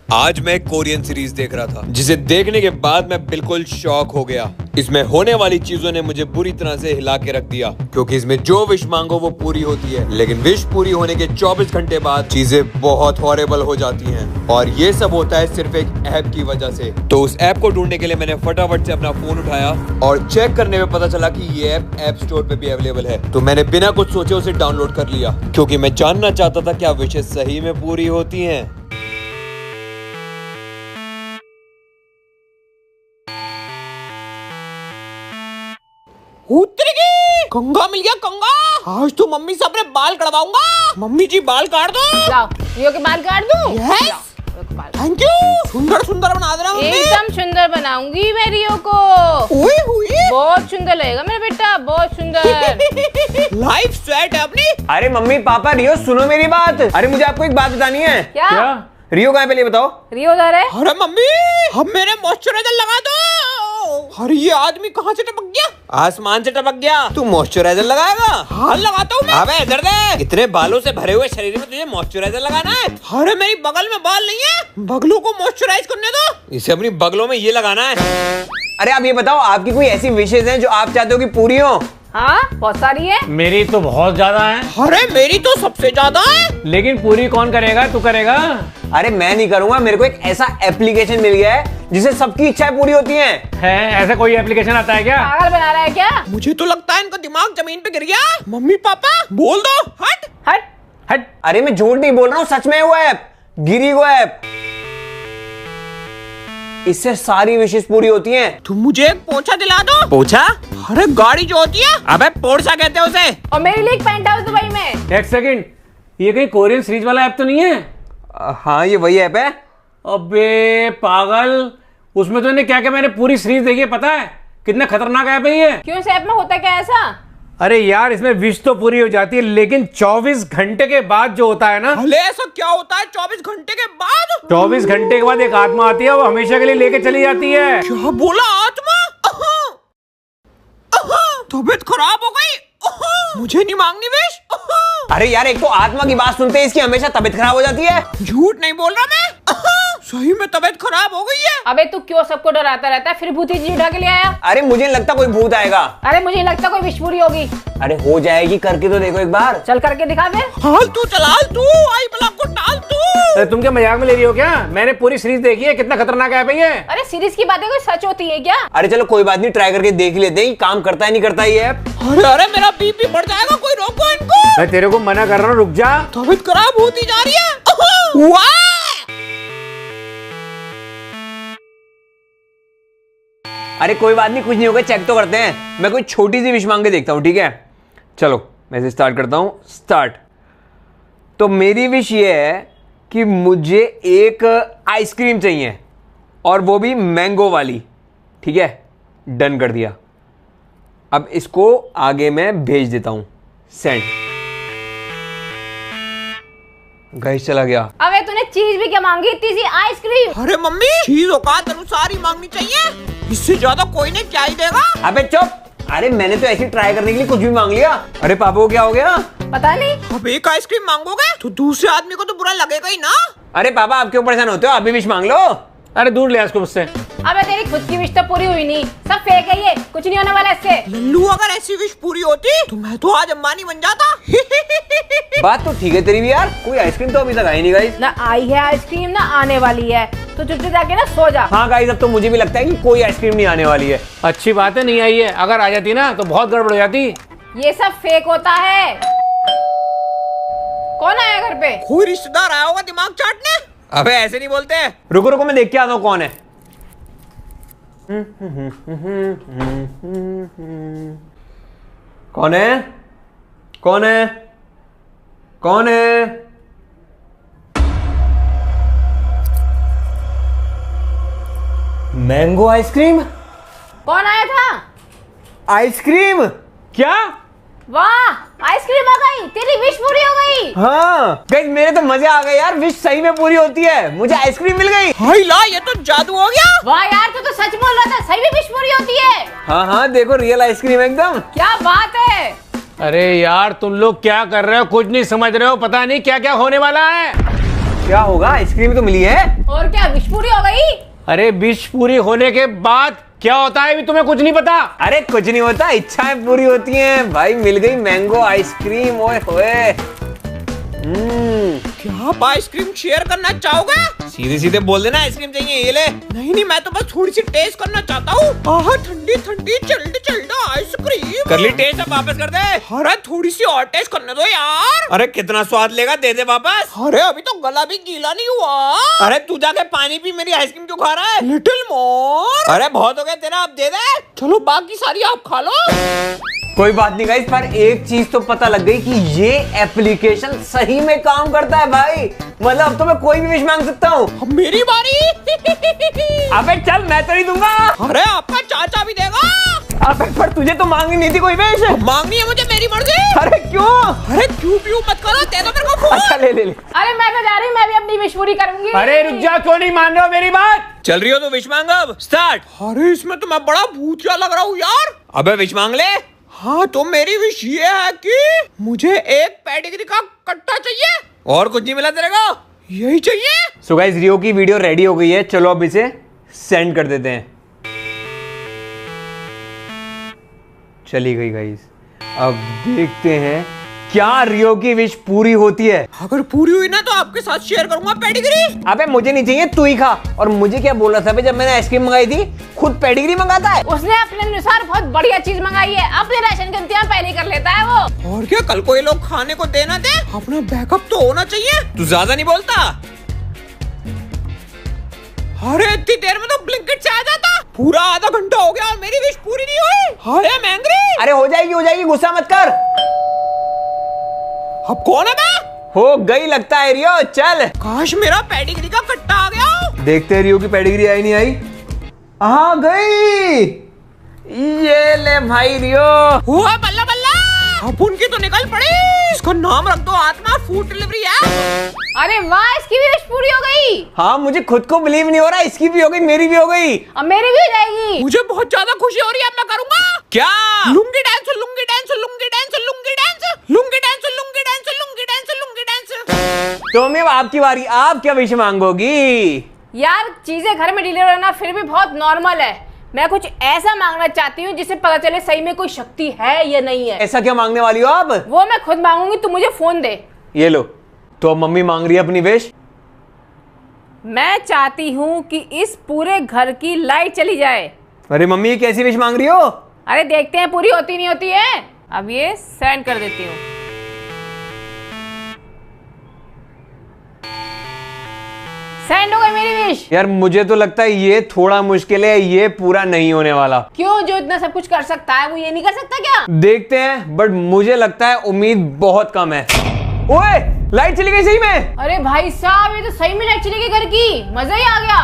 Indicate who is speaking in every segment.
Speaker 1: आज मैं Korean series देख रहा था जिसे देखने के बाद मैं बिल्कुल शॉक हो गया। इसमें होने वाली चीजों ने मुझे बुरी तरह से हिला के रख दिया, क्योंकि इसमें जो विश मांगो वो पूरी होती है, लेकिन विश पूरी होने के 24 घंटे बाद चीजें बहुत हॉरेबल हो जाती हैं। और ये सब होता है सिर्फ एक ऐप की वजह से। तो उस ऐप को ढूंढने के लिए मैंने फटाफट से अपना फोन उठाया और चेक करने में पता चला कि ये ऐप स्टोर पे भी अवेलेबल है। तो मैंने बिना कुछ सोचे उसे डाउनलोड कर लिया, क्योंकि मैं जानना चाहता था क्या विशेष सही में पूरी होती है।
Speaker 2: कंगा मिल गया कंगा। आज तो मम्मी से अपने बाल कटवाऊंगा। मम्मी जी बाल काट दो।
Speaker 3: लाओ रियो के बाल काट दूं?
Speaker 2: Yes thank you. सुंदर सुंदर बना देना मम्मी।
Speaker 3: एकदम सुंदर बनाऊंगी मैं रियो को।
Speaker 2: ओए हुई
Speaker 3: बहुत सुंदर लगेगा मेरा बेटा, बहुत सुंदर।
Speaker 2: लाइफ सेट है अपनी।
Speaker 4: अरे मम्मी पापा रियो सुनो मेरी बात। अरे मुझे आपको एक बात बतानी है।
Speaker 3: क्या?
Speaker 4: रियो कहाँ है पहले बताओ।
Speaker 3: रियो उधर है।
Speaker 2: अरे मम्मी हम मेरे मॉइस्चराइजर लगा दो। अरे ये आदमी कहाँ से टपक गया?
Speaker 1: आसमान से टपक गया। तू मॉइस्चराइजर लगाएगा?
Speaker 2: हाँ लगाता हूँ मैं।
Speaker 1: अबे इधर देख, इतने बालों से भरे हुए शरीर में तुझे मॉइस्चराइजर लगाना है?
Speaker 2: अरे मेरी बगल में बाल नहीं है, बगलों को मॉइस्चराइज करने दो।
Speaker 1: इसे अपनी बगलों में ये लगाना है।
Speaker 4: अरे आप ये बताओ आपकी कोई ऐसी विशेष हैं जो आप चाहते हो कि पूरी हो?
Speaker 3: हाँ बहुत सारी है।
Speaker 5: मेरी तो बहुत ज्यादा है।
Speaker 2: अरे मेरी तो सबसे ज्यादा है।
Speaker 5: लेकिन पूरी कौन करेगा? तू करेगा?
Speaker 4: अरे मैं नहीं करूंगा, मेरे को एक ऐसा एप्लीकेशन मिल गया है जिसे सबकी इच्छाएं पूरी होती हैं।
Speaker 5: ऐसा कोई एप्लीकेशन आता है क्या?
Speaker 3: पागल बना रहा है क्या?
Speaker 2: मुझे तो लगता है इनका दिमाग जमीन पे गिर गया। मम्मी पापा बोल दो हट
Speaker 3: हट
Speaker 5: हट।
Speaker 4: अरे मैं झूठ नहीं बोल रहा हूँ, सच में है वो ऐप, गिरी वो ऐप। इससे सारी विशेष पूरी होती हैं।
Speaker 2: तुम मुझे एक पोछा दिला दो।
Speaker 1: पोछा?
Speaker 2: अरे गाड़ी जो होती है।
Speaker 1: अबे पोर्सा कहते हैं उसे।
Speaker 3: और मेरे लिए एक पेंट हाउस दुबई में।
Speaker 5: एक सेकंड, ये कहीं कोरियन सीरीज वाला ऐप तो नहीं है?
Speaker 4: हाँ ये वही ऐप है।
Speaker 5: अबे पागल, उसमें तो क्या क्या मैंने पूरी सीरीज देखी है, पता है कितना खतरनाक ऐप है ये।
Speaker 3: क्यों इस ऐप में होता क्या ऐसा?
Speaker 5: अरे यार इसमें विश तो पूरी हो जाती है, लेकिन 24 घंटे के बाद जो होता है ना।
Speaker 2: भले ऐसा क्या होता है 24 घंटे के बाद?
Speaker 5: 24 घंटे के बाद एक आत्मा आती है, वो हमेशा के लिए लेके चली जाती है।
Speaker 2: क्या बोला आत्मा? तबीयत खराब हो गई। मुझे नहीं मांगनी विश।
Speaker 4: अरे यार एक तो आत्मा की बात सुनते ही इसकी हमेशा तबीयत खराब हो जाती है।
Speaker 2: झूठ नहीं बोल रहा मैं। सही में तबीयत खराब हो गई है।
Speaker 3: अबे तू क्यों सबको डराता रहता है? फिर भूती जी उठा के ले आया।
Speaker 4: अरे मुझे नहीं लगता कोई भूत आएगा।
Speaker 3: अरे मुझे लगता कोई विश पूरी होगी।
Speaker 4: अरे हो जाएगी, करके तो देखो एक बार।
Speaker 3: चल करके दिखा दे।
Speaker 2: हाल तू चलाल तू आई बला को डाल तू।
Speaker 5: अरे तुम क्या मजाक में ले रही हो क्या? मैंने पूरी सीरीज देखी है, कितना खतरनाक ऐप है ये।
Speaker 3: अरे सीरीज की बातें कोई सच होती है क्या?
Speaker 4: अरे चलो कोई बात नहीं, ट्राई करके देख लेते हैं काम करता है नहीं करता ये ऐप।
Speaker 2: अरे अरे मेरा बीपी बढ़ जाएगा, कोई रोको इनको।
Speaker 5: मैं तेरे को मना कर रहा हूँ, रुक जा।
Speaker 2: तबीयत खराब होती जा रही है। वाह!
Speaker 4: अरे कोई बात नहीं, कुछ नहीं होगा, चेक तो करते हैं। मैं कोई छोटी सी विश मांग के देखता हूँ, ठीक है? चलो मैं से स्टार्ट करता हूँ। स्टार्ट। तो मेरी विश ये है कि मुझे एक आइसक्रीम चाहिए, और वो भी मैंगो वाली, ठीक है? डन कर दिया। अब इसको आगे मैं भेज देता हूँ, सेंड। गाइस चला गया।
Speaker 3: अबे तूने चीज भी क्या मांगी? इतनी सी आइसक्रीम।
Speaker 2: अरे मम्मी चीज औकात अनुसार ही मांगनी चाहिए, इससे ज्यादा कोई नहीं क्या ही देगा।
Speaker 4: अबे चुप। अरे मैंने तो ऐसे ट्राई करने के लिए कुछ भी मांग लिया। अरे पापा को क्या हो गया?
Speaker 3: पता नहीं।
Speaker 2: अब एक आइसक्रीम मांगोगे तो दूसरे आदमी को तो बुरा लगेगा ही ना।
Speaker 4: अरे पापा आप क्यों परेशान होते हो? अभी विश मांग लो।
Speaker 5: अरे दूर ले इसको मुझसे।
Speaker 3: अबे तेरी खुद की विश तो पूरी हुई नहीं, सब फेक है ये, कुछ नहीं होने वाला इससे।
Speaker 2: लल्लू अगर ऐसी विश पूरी होती तो मैं तो आज अंबानी बन जाता।
Speaker 4: बात तो ठीक है तेरी भी यार, कोई आइसक्रीम तो अभी तक आई नहीं गाइस।
Speaker 3: ना आई है आइसक्रीम ना आने वाली है, तो चुपचाप जाके ना सो जा।
Speaker 4: हाँ गाइस अब तो मुझे भी लगता है कि कोई आइसक्रीम नहीं आने वाली है।
Speaker 5: अच्छी बात है नहीं आई है, अगर आ जाती ना तो बहुत गड़बड़ हो जाती।
Speaker 3: ये सब फेक होता है। कौन आया घर पे?
Speaker 2: कोई रिश्तेदार आया होगा दिमाग चाटने।
Speaker 1: अबे ऐसे नहीं बोलते हैं।
Speaker 4: रुको रुको मैं देख के आता हूँ कौन है। कौन है? कौन है? कौन है? Mango ice cream?
Speaker 3: कौन आया था?
Speaker 4: आइसक्रीम?
Speaker 5: क्या?
Speaker 3: वाह आइसक्रीम आ गई, तेरी विश पूरी हो गई।
Speaker 4: हाँ गाइस मेरे तो मजे आ गए यार, विश सही में पूरी होती है, मुझे आइसक्रीम मिल गई।
Speaker 2: हाय ला ये तो जादू हो गया।
Speaker 3: वाह यार तू तो सच बोल रहा था, सही में विश पूरी होती है।
Speaker 4: हाँ हाँ देखो रियल आइसक्रीम एकदम।
Speaker 3: क्या बात है।
Speaker 5: अरे यार तुम लोग क्या कर रहे हो? कुछ नहीं समझ रहे हो, पता नहीं क्या क्या होने वाला है।
Speaker 4: क्या होगा, आइसक्रीम तो मिली है।
Speaker 3: और क्या विश पूरी हो गई?
Speaker 5: अरे विश पूरी होने के बाद क्या होता है, अभी तुम्हें कुछ नहीं पता।
Speaker 4: अरे कुछ नहीं होता, इच्छाएं पूरी होती हैं भाई। मिल गई मैंगो आइसक्रीम, ओए होए।
Speaker 2: क्या आप आइसक्रीम शेयर करना चाहोगे?
Speaker 1: सीधे सीधे बोल देना आइसक्रीम चाहिए, ये ले।
Speaker 2: नहीं, मैं तो बस थोड़ी सी टेस्ट करना चाहता हूँ। आह, ठंडी ठंडी चिल्ड चिल्ड आइसक्रीम।
Speaker 1: कर ली टेस्ट, अब वापस कर दे।
Speaker 2: अरे थोड़ी सी और टेस्ट करने दो यार।
Speaker 1: अरे कितना स्वाद लेगा, दे दे वापस।
Speaker 2: अरे अभी तो गला भी गीला नहीं हुआ।
Speaker 1: अरे तू जाके पानी पी, मेरी आइसक्रीम क्यों खा रहा है?
Speaker 2: Little more.
Speaker 1: अरे बहुत हो गया तेरा, अब दे दे।
Speaker 2: चलो बाकी सारी आप खा लो।
Speaker 4: कोई बात नहीं गाइस, पर एक चीज तो पता लग गई कि ये एप्लीकेशन सही में काम करता है भाई। मतलब अब तो मैं कोई भी विश मांग सकता हूँ।
Speaker 2: अब मेरी बारी।
Speaker 4: अबे चल, मैं तो नहीं दूंगा।
Speaker 2: अरे आपका चाचा भी देगा।
Speaker 4: अबे पर तुझे तो मांगनी नहीं थी कोई विश।
Speaker 2: मांगनी है मुझे, मेरी मर्जी।
Speaker 4: अरे क्यों?
Speaker 2: अरे क्यों मत करो, दे दो मेरे को फोन।
Speaker 4: अच्छा ले ले ले।
Speaker 3: अरे मैं तो जा रही हूँ, मैं भी अपनी विश पूरी करूंगी।
Speaker 5: अरे रुक जा, क्यों नहीं मान रहे हो मेरी बात?
Speaker 1: चल रही हो तो विश मांग, अब स्टार्ट।
Speaker 2: अरे इसमें तो मैं बड़ा भूतिया लग रहा हूँ यार।
Speaker 1: अबे विश मांग ले।
Speaker 2: हाँ तो मेरी विश ये है कि मुझे एक पेडिग्री का कट्टा चाहिए।
Speaker 1: और कुछ नहीं मिला तेरे को?
Speaker 2: यही चाहिए।
Speaker 4: सो गाइस, रियो की वीडियो रेडी हो गई है, चलो अब इसे सेंड कर देते हैं। चली गई गाइस, अब देखते हैं क्या रियो की विश पूरी होती है।
Speaker 2: अगर पूरी हुई ना तो आपके साथ शेयर करूंगा पेडिग्री।
Speaker 4: अबे मुझे नहीं चाहिए, तू ही खा। और मुझे क्या बोला था जब मैंने आइसक्रीम मंगाई थी, खुद पेडिग्री मंगाता है।
Speaker 3: उसने अपने अनुसार बहुत बढ़िया चीज मंगाई है, अपने राशन का इंतजाम पहले ही कर लेता है वो।
Speaker 2: और क्या, कल को ये लोग खाने को देना दे, अपना बैकअप तो होना चाहिए।
Speaker 1: तू ज्यादा नहीं बोलता।
Speaker 2: अरे इतनी देर में तो ब्लिंकिट से आ जाता। पूरा आधा घंटा हो गया और मेरी विश पूरी नहीं हुई। अरे मैं एंग्री।
Speaker 4: अरे हो जाएगी, गुस्सा मत कर।
Speaker 2: अब कौन है मैं?
Speaker 4: हो गई लगता है रियो, चल।
Speaker 2: काश मेरा पेडिग्री का कट्टा आ गया।
Speaker 4: देखते हैं रियो की पेडिग्री आई नहीं आई। आ गई, ये ले भाई रियो।
Speaker 2: हुआ बल्ला बल्ला। अब उनकी तो निकल पड़ी। इसका नाम रख दो आत्मा फूड डिलीवरी है।
Speaker 3: अरे वाह, इसकी भी विश पूरी हो गई।
Speaker 4: हाँ, मुझे खुद को बिलीव नहीं हो रहा, इसकी भी हो गई, मेरी भी हो गई।
Speaker 3: अब मेरी भी हो जाएगी।
Speaker 2: मुझे बहुत ज्यादा खुशी हो रही है, अब मैं करूंगा।
Speaker 1: क्या?
Speaker 2: Lungi dance lungi dance lungi dance lungi dance lungi dance lungi dance lungi dance lungi dance.
Speaker 4: तो मैं, अब आपकी बारी, आप क्या विश मांगोगी?
Speaker 3: यार चीजें घर में डिलीवर होना फिर भी बहुत नॉर्मल है। मैं कुछ ऐसा मांगना चाहती हूँ जिससे पता चले सही में कोई शक्ति है या नहीं है।
Speaker 4: ऐसा क्या मांगने वाली हो आप?
Speaker 3: वो मैं खुद मांगूंगी, तू मुझे फोन दे।
Speaker 4: ये लो। तो अब मम्मी मांग रही है अपनी विश।
Speaker 3: मैं चाहती हूँ कि इस पूरे घर की लाइट चली जाए।
Speaker 4: अरे मम्मी, ये कैसी विश मांग रही हो?
Speaker 3: अरे देखते हैं पूरी होती नहीं होती है। अब ये सेंड कर देती हूँ। सेंड हो गई मेरी विश।
Speaker 4: यार मुझे तो लगता है ये थोड़ा मुश्किल है, ये पूरा नहीं होने वाला।
Speaker 3: क्यों? जो इतना सब कुछ कर सकता है वो ये नहीं कर सकता क्या?
Speaker 4: देखते हैं, बट मुझे लगता है उम्मीद बहुत कम है। ओए, लाइट चली गई सही में।
Speaker 3: अरे भाई साहब, ये तो सही में लाइट चली गई घर की, मजा ही आ गया।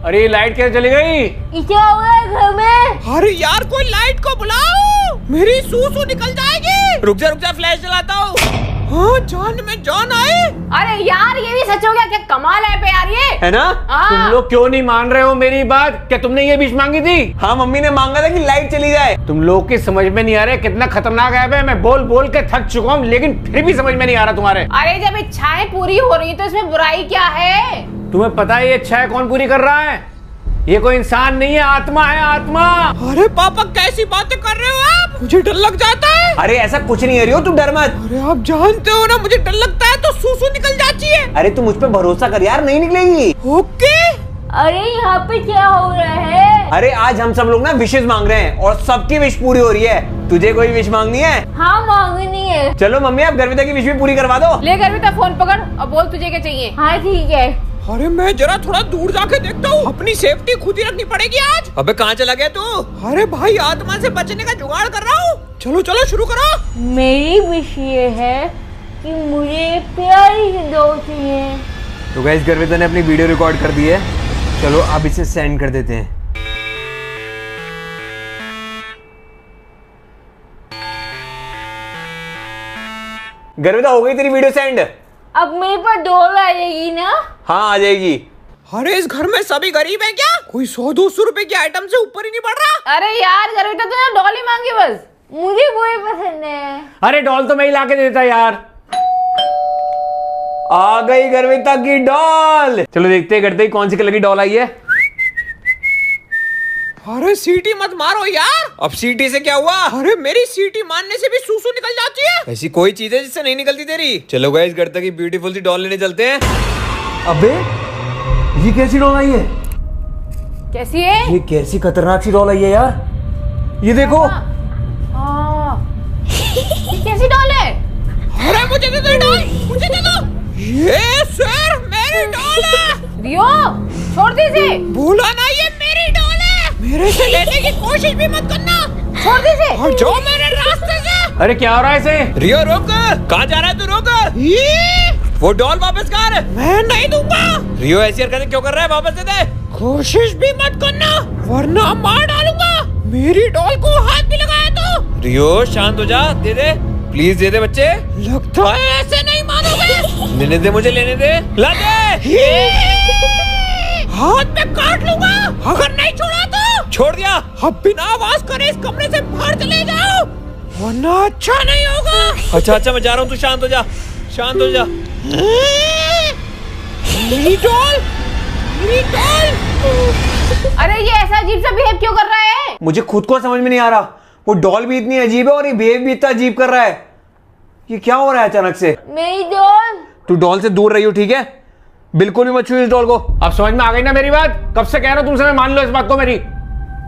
Speaker 5: अरे लाइट कैसे चली गई?
Speaker 3: क्या हुआ है घर में?
Speaker 2: अरे यार कोई लाइट को बुलाओ, मेरी सूसू निकल जाएगी।
Speaker 1: रुक जा, फ्लैश चलाता हूँ।
Speaker 2: हाँ, जान में जान आए।
Speaker 3: अरे यार ये भी सच हो गया, क्या कमाल है पे यार ये।
Speaker 4: है ना?
Speaker 3: हाँ।
Speaker 5: तुम लोग क्यों नहीं मान रहे हो मेरी बात? क्या तुमने ये विश मांगी थी?
Speaker 4: हाँ, मम्मी ने मांगा था कि लाइट चली जाए।
Speaker 5: तुम लोग की समझ में नहीं आ रहा है कितना खतरनाक ऐप है। मैं बोल बोल के थक चुका हूँ, लेकिन फिर भी समझ में नहीं आ रहा तुम्हारे।
Speaker 3: अरे जब इच्छाएं पूरी हो रही है तो इसमें बुराई क्या है?
Speaker 5: तुम्हें पता है ये इच्छाएं कौन पूरी कर रहा है? ये कोई इंसान नहीं है, आत्मा है, आत्मा।
Speaker 2: अरे पापा कैसी बातें कर रहे हो आप? मुझे डर लग जाता है।
Speaker 4: अरे ऐसा कुछ नहीं है रियो, तू डर मत।
Speaker 2: अरे आप जानते हो ना, मुझे डर लगता है तो सूसू निकल जाती है।
Speaker 4: अरे तू मुझ पे भरोसा कर यार, नहीं निकलेगी।
Speaker 2: ओके।
Speaker 3: अरे यहाँ पे क्या हो रहा है?
Speaker 4: अरे आज हम सब लोग ना विशेष मांग रहे हैं और सबकी विश पूरी हो रही है। तुझे कोई विश मांगनी है?
Speaker 3: हाँ मांगनी है।
Speaker 4: चलो मम्मी, आप गर्विता की विश भी पूरी करवा दो।
Speaker 3: ले गर्विता फोन पकड़ और बोल तुझे क्या चाहिए। हाँ ठीक है।
Speaker 2: अरे मैं जरा थोड़ा दूर जाके देखता हूँ, अपनी सेफ्टी खुद ही रखनी पड़ेगी आज।
Speaker 1: अबे कहाँ चला गया तू?
Speaker 2: अरे भाई आत्मा से बचने का जुगाड़ कर रहा हूँ। चलो चलो शुरू करो।
Speaker 3: मेरी विश ये है कि मुझे प्यारी सी दोस्त चाहिए।
Speaker 4: तो गाइस, गर्विता ने अपनी वीडियो रिकॉर्ड कर दी है, चलो अब इसे सेंड कर देते हैं। गर्विता, हो गई तेरी वीडियो सेंड?
Speaker 3: अब मेरे पर डॉल आ जाएगी ना?
Speaker 4: हाँ आ जाएगी।
Speaker 2: अरे इस घर में सभी गरीब हैं क्या? कोई 100-200 रुपए की आइटम से ऊपर ही नहीं बढ़ रहा।
Speaker 3: अरे यार गर्विता तूने डॉल ही मांगी बस। मुझे वही पसंद है।
Speaker 5: अरे डॉल तो मैं ही ला के देता यार।
Speaker 4: आ गई गर्विता की डॉल। चलो देखते करते ही कौन सी कलर की डॉल आई है।
Speaker 2: अरे सीटी मत मारो यार।
Speaker 1: अब सीटी से क्या हुआ?
Speaker 2: अरे मेरी सीटी मारने से भी सूसू निकल जाती है।
Speaker 1: ऐसी कोई चीज है जिससे नहीं निकलती तेरी? चलो गाइस घर तक की ब्यूटीफुल सी डॉल लेने चलते हैं।
Speaker 4: अबे ये कैसी डॉल आई है?
Speaker 3: कैसी है?
Speaker 4: ये कैसी खतरनाक सी डॉल आई है यार। ये देखो।
Speaker 3: ये कैसी डॉल है?
Speaker 2: अरे मुझे दे दो डॉल, मुझे दे दो। ये सर मेरी डॉल है।
Speaker 3: रियो छोड़ दे इसे।
Speaker 2: भूला ना ये मेरी डॉल है। मेरे से लेने की कोशिश भी मत करना।
Speaker 3: छोड़ दे इसे।
Speaker 2: और जाओ मेरे रास्ते से।
Speaker 5: अरे क्या हो रहा है इसे?
Speaker 1: रियो रोक, कहाँ जा रहा है तू? रोक,
Speaker 2: ये
Speaker 1: वो डॉल वापस कर।
Speaker 2: मैं नहीं दूंगा।
Speaker 1: रियो ऐसी हरकतें क्यों कर रहा है? वापस दे दे।
Speaker 2: कोशिश भी मत करना वरना मार डालूंगा। मेरी डॉल को हाथ भी लगाया तो।
Speaker 1: रियो शांत हो जा, दे दे प्लीज, दे दे बच्चे।
Speaker 2: लगता है ऐसे नहीं मानोगे।
Speaker 1: लेने दे, मुझे लेने दे। ला दे।
Speaker 2: हाथ में काट लूंगा अगर नहीं छोड़ा तो।
Speaker 1: छोड़ दिया।
Speaker 2: अब बिना आवाज करे इस कमरे से बाहर चले जाओ वरना अच्छा नहीं होगा।
Speaker 1: अच्छा अच्छा मैं जा रहा हूँ, तू शांत हो जा, शांत हो जा।
Speaker 2: मेरी डॉल, मेरी डॉल।
Speaker 3: अरे ये ऐसा अजीब सा बिहेव क्यों कर रहा है?
Speaker 4: मुझे खुद को समझ में नहीं आ रहा। वो डॉल भी इतनी अजीब है और ये बिहेव भी इतना अजीब कर रहा है। ये क्या हो रहा है अचानक से?
Speaker 3: मेरी डॉल।
Speaker 4: तू डॉल से दूर रही हो, ठीक है? बिल्कुल भी मत छू इस डॉल को।
Speaker 5: अब समझ में आ गई ना मेरी बात? कब से कह रहा हूं तुमसे, मैं मान लो इस बात को मेरी।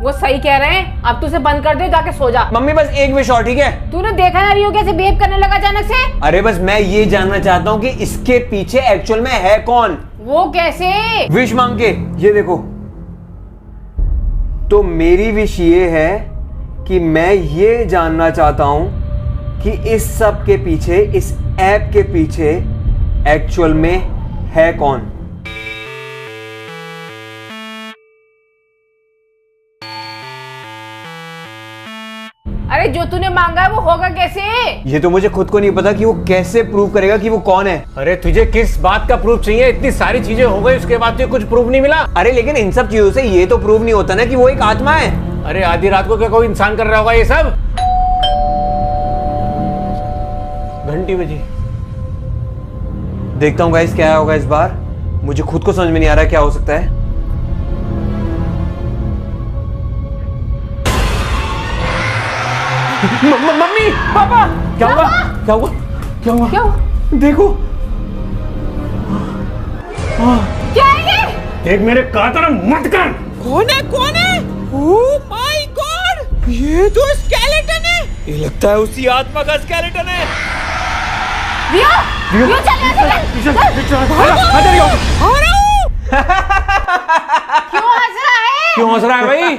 Speaker 3: वो सही कह रहे हैं। अब तू उसे बंद कर दे, जाके सो जा।
Speaker 4: मम्मी बस एक विश और, ठीक है?
Speaker 3: तूने देखा ना रियो कैसे बिहेव करने लगा अचानक से?
Speaker 4: अरे बस मैं ये जानना चाहता हूँ कि इसके पीछे एक्चुअल में है कौन?
Speaker 3: वो कैसे?
Speaker 4: विश मांग के। ये देखो, तो मेरी विश ये है कि मैं ये जानना चाहता हूं कि इस सब के पीछे, इस ऐप के पीछे एक्चुअल में है कौन?
Speaker 3: अरे जो तूने मांगा है वो होगा कैसे?
Speaker 4: ये तो मुझे खुद को नहीं पता कि वो कैसे प्रूव करेगा कि वो कौन है।
Speaker 5: अरे तुझे किस बात का प्रूफ चाहिए? इतनी सारी चीजें हो गई उसके बाद तुझे कुछ प्रूफ नहीं मिला?
Speaker 4: अरे लेकिन इन सब चीजों से ये तो प्रूव नहीं होता ना कि वो एक आत्मा है।
Speaker 5: अरे आधी रात को क्या कोई इंसान कर रहा होगा ये सब? घंटी बजी।
Speaker 4: देखता हूँ गाइस क्या होगा इस बार। मुझे खुद को समझ में नहीं आ रहा क्या हो सकता है। मम्मी, पापा, क्या हुआ? क्या हुआ? क्या हुआ?
Speaker 3: क्या हुआ?
Speaker 4: देखो,
Speaker 3: क्या है ये?
Speaker 5: देख मेरे कहा था ना मत कर।
Speaker 2: कौन है, कौन है? ओह माय गॉड, ये तो स्केलेटन है।
Speaker 1: ये लगता है उसी आत्मा का स्केलेटन है।
Speaker 3: रियो, रियो चल यहाँ से चल।
Speaker 2: आ रहा हूँ।
Speaker 3: क्यों हंस रहा है?
Speaker 5: क्यों हंस रहा है भाई?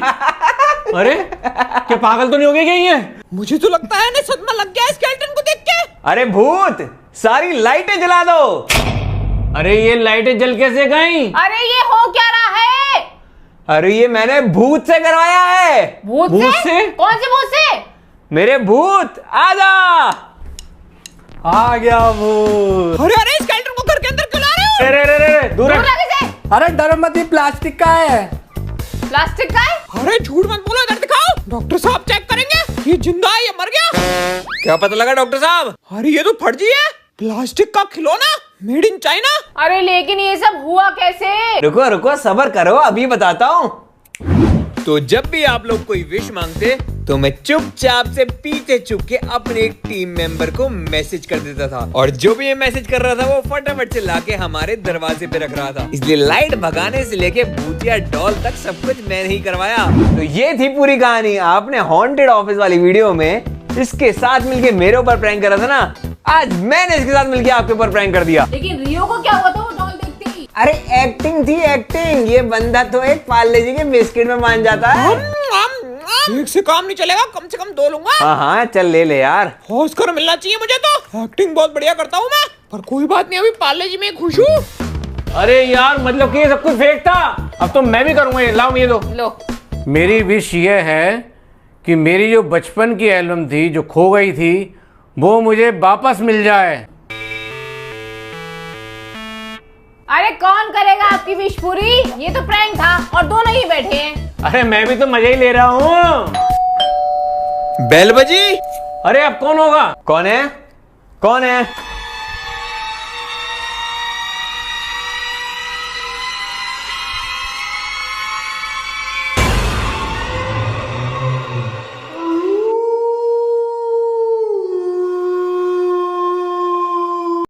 Speaker 5: अरे क्या पागल तो नहीं हो गई क्या ये?
Speaker 2: मुझे तो लगता है ना सदमा लग गया स्केलेटन को देख के।
Speaker 4: अरे भूत, सारी लाइटें जला दो।
Speaker 5: अरे ये लाइटें जल कैसे गई?
Speaker 3: अरे ये हो क्या रहा है?
Speaker 4: अरे ये मैंने भूत से करवाया है।
Speaker 3: भूत
Speaker 5: भूत
Speaker 3: से?
Speaker 5: से?
Speaker 3: कौन से भूत से?
Speaker 4: मेरे भूत, आजा। आ गया भूत।
Speaker 2: अरे अरे स्केलेटन को घर के अंदर क्यों ला रहे हो?
Speaker 5: अरे अरे अरे दूर
Speaker 3: दूर
Speaker 5: रख।
Speaker 3: लगे से।
Speaker 6: अरे डरो मत, ये प्लास्टिक का है।
Speaker 3: प्लास्टिक का है?
Speaker 2: अरे झूठ मत बोलो, इधर दिखाओ। डॉक्टर साहब चेक करेंगे ये जिंदा है या मर गया।
Speaker 1: क्या पता लगा डॉक्टर साहब?
Speaker 2: अरे ये तो फर्जी है, प्लास्टिक का खिलौना मेड इन चाइना।
Speaker 3: अरे लेकिन ये सब हुआ कैसे?
Speaker 4: रुको रुको, सब्र करो, अभी बताता हूँ।
Speaker 1: तो जब भी आप लोग कोई विश मांगते तो मैं चुपचाप से पीछे छुप के अपने एक टीम मेंबर को मैसेज कर देता था, और जो भी ये मैसेज कर रहा था वो फटाफट से लाके हमारे दरवाजे पे रख रहा था। इसलिए लाइट भगाने से लेके भूतिया डॉल तक सब कुछ मैंने ही करवाया।
Speaker 4: तो ये थी पूरी कहानी। आपने हॉन्टेड ऑफिस वाली वीडियो में इसके साथ मिलके मेरे ऊपर प्रैंक करा था ना, आज मैंने इसके साथ मिलके आपके ऊपर प्रैंक कर दिया।
Speaker 3: लेकिन रियो को क्या हुआ था? वो डॉल देखती ही।
Speaker 4: अरे एक्टिंग थी एक्टिंग। ये बंदा तो एक पार्ले जी के बिस्किट में मान जाता है।
Speaker 2: एक से काम नहीं चलेगा, कम से कम 2 लूंगा।
Speaker 4: हाँ हाँ चल ले ले यार।
Speaker 2: ऑस्कर मिलना चाहिए मुझे तो। एक्टिंग बहुत बढ़िया करता हूँ मैं, पर कोई बात नहीं, अभी पार्ले जी में खुश हूँ।
Speaker 5: अरे यार मतलब कि ये सब कुछ फेक था। अब तो मैं भी करूंगा ये। लाओ ये दो।
Speaker 3: लो।
Speaker 5: मेरी विश ये है कि मेरी जो बचपन की एल्बम थी जो खो गई थी वो मुझे वापस मिल जाए।
Speaker 3: अरे कौन करेगा आपकी विश पूरी? ये तो प्रैंक था और दोनों ही बैठे हैं।
Speaker 5: अरे मैं भी तो मजा ही ले रहा हूँ।
Speaker 1: बेल बजी।
Speaker 5: अरे अब कौन होगा?
Speaker 4: कौन है? कौन है?